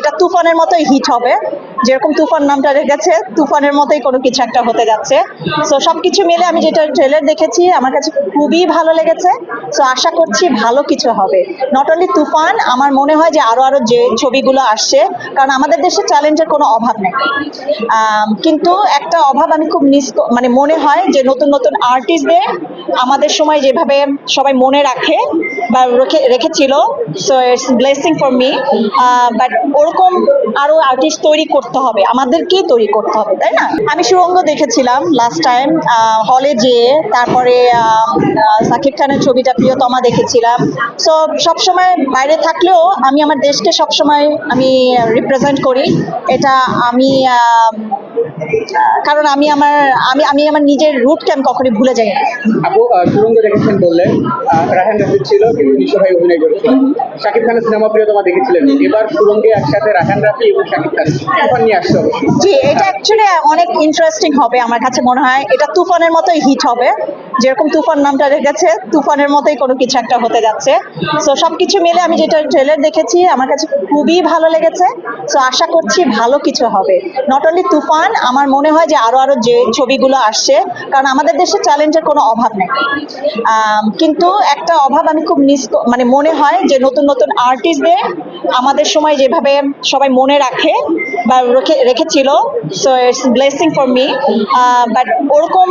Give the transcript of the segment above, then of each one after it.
এটা তুফানের মতোই হিট হবে, যেরকম তুফান নামটা রেখেছে তুফানের মতোই কোনো কিছু একটা হতে যাচ্ছে। সো সবকিছু মিলে আমি যেটা ট্রেলার দেখেছি আমার কাছে খুবই ভালো লেগেছে। সো আশা করছি ভালো কিছু হবে। নট অনলি তুফান, আমার মনে হয় যে আরো আরো যে ছবিগুলো আসছে, কারণ আমাদের দেশে চ্যালেঞ্জের কোনো অভাব নেই। কিন্তু একটা অভাব আমি খুব মানে মনে হয় যে নতুন নতুন আর্টিস্টদের আমাদের সময় যেভাবে সবাই মনে রাখে বা রেখেছিল, so it's blessing for me. But ওরকম আরো আর্টিস্ট তৈরি করতে হবে, আমাদেরকেই তৈরি করতে হবে, তাই না? আমি সুরঙ্গ দেখেছিলাম লাস্ট টাইম হলে যেয়ে, তারপরে সাকিব খানের ছবিটা প্রিয়তমা দেখেছিলাম। সো সবসময় বাইরে থাকলেও আমি আমার দেশকে সবসময় আমি রিপ্রেজেন্ট করি। এটা আমি কারণ আমি আমার নিজের রুটকে আমি কখনোই ভুলে যাই না। আপু সুরঙ্গ দেখেছেন বললেন, রায়হান রাফি ছিল কিন্তু নিশো ভাই অভিনয় করেছিলেন। শাকিব খানের সিনেমা প্রিয়তমা দেখেছিলেন, এবার সুরঙ্গে একসাথে রায়হান রাফি এবং শাকিব খান তুফান নিয়ে আসছে অবশ্যই। জি, এটা অ্যাকচুয়ালি অনেক ইন্টারেস্টিং হবে আমার কাছে মনে হয়। এটা তুফানের মতোই হিট হবে, যেরকম তুফান নামটা রেখেছে তুফানের মতোই কোনো কিছু একটা হতে যাচ্ছে। সো সবকিছু মিলে আমি যেটা ট্রেলার দেখেছি আমার কাছে খুবই ভালো লেগেছে। সো আশা করছি ভালো কিছু হবে। নট অনলি তুফান, আমার মনে হয় যে আরো আরো যে ছবিগুলো আসছে, কারণ আমাদের দেশে চ্যালেঞ্জের কোনো অভাব নেই। কিন্তু একটা অভাব আমি খুব মানে মনে হয় যে নতুন নতুন আর্টিস্টদের আমাদের সময় যেভাবে সবাই মনে রাখে বা রেখেছিল, so it's blessing for me. But ওরকম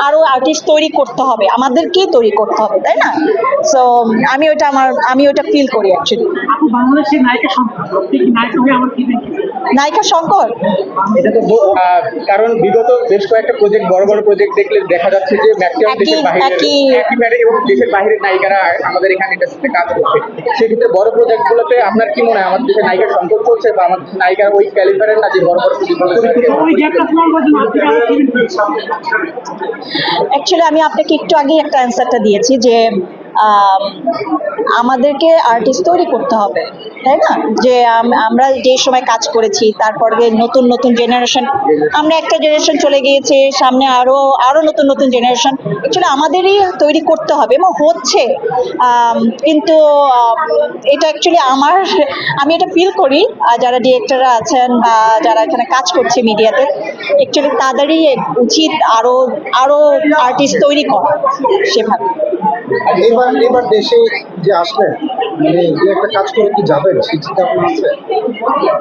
আরো আর্টিস্ট তৈরি করতে হবে, আমাদেরকেই তৈরি করতে হবে, তাই না? সো আমি ওটা ফিল করি অ্যাকচুয়ালি। বাংলাদেশের নায়িকা সংখ্যা নায়িকা হয়ে আমার কি নায়িকা সংকট, এটা তো কারণ বিগত বেশ কয়েকটা প্রজেক্ট, বড় বড় প্রজেক্ট দেখলে দেখা যাচ্ছে যে ম্যাক্সিমাম দেশের বাইরে একেবারে এবং দেশের বাইরের নায়িকারা আমাদের এখানে ইন্ডাস্ট্রিতে কাজ করছে। সেক্ষেত্রে বড় প্রজেক্ট গুলোতে আপনার কি মনে হয় আমাদের দেশের নায়িকার সংকট চলছে, বা আমাদের নায়িকারা ওই ক্যালিবারের না যে বড় বড় অ্যাকচুয়ালি আমি আপনাকে একটু আগেই একটা অ্যান্সারটা দিয়েছি যে আমাদেরকে আর্টিস্ট তৈরি করতে হবে, তাই না? যে আমরা যে সময় কাজ করেছি, তারপরে নতুন নতুন জেনারেশন, আমরা একটা জেনারেশন চলে গিয়েছে, সামনে আরো আরো নতুন নতুন জেনারেশন অ্যাকচুয়ালি আমাদেরই তৈরি করতে হবে এবং হচ্ছে। কিন্তু এটা অ্যাকচুয়ালি আমি এটা ফিল করি, যারা ডিরেক্টররা আছেন বা যারা এখানে কাজ করছে মিডিয়াতে, অ্যাকচুয়ালি তাদেরই উচিত আরো আরো আর্টিস্ট তৈরি করা সেভাবে। এবার দেশে যে আসলেন, মানে যে একটা কাজ করে কি যাবেন সেই চিন্তা ভাবনা আছে?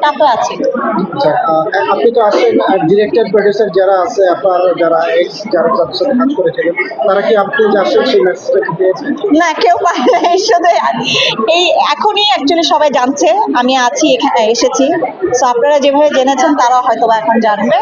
তা তো আছে। আচ্ছা, আপনি তো আসছেন, ডিরেক্টর প্রডিউসার যারা আছে আপনার, যারা যারা যাদের সাথে কাজ করেছিলেন, তারা কি আপনি যে আসছেন সেই মেসেজটা কি পেয়েছেন? না, কেউ পায় না। এই সাথে এই এখনই অ্যাকচুয়ালি সবাই জানছে আমি আছি, এখানে এসেছি। সো আপনারা যেভাবে জেনেছেন তারা হয়তো এখন জানবে।